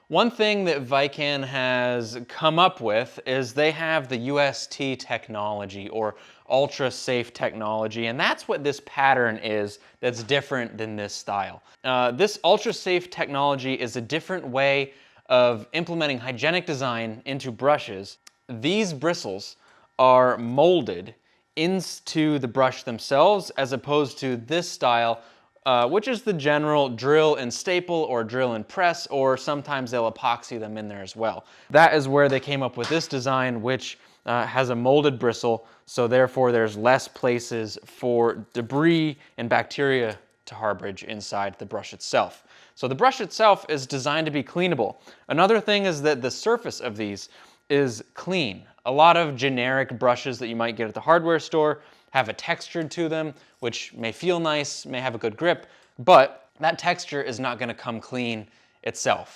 One thing that Vikan has come up with is they have the UST technology, or ultra safe technology, and that's what this pattern is that's different than this style. This ultra safe technology is a different way of implementing hygienic design into brushes. These bristles are molded into the brush themselves, as opposed to this style, which is the general drill and staple or drill and press, or sometimes they'll epoxy them in there as well. That is where they came up with this design, which has a molded bristle, so therefore there's less places for debris and bacteria to harborage inside the brush itself. So the brush itself is designed to be cleanable. Another thing is that the surface of these is clean. A lot of generic brushes that you might get at the hardware store have a texture to them, which may feel nice, may have a good grip, but that texture is not going to come clean itself.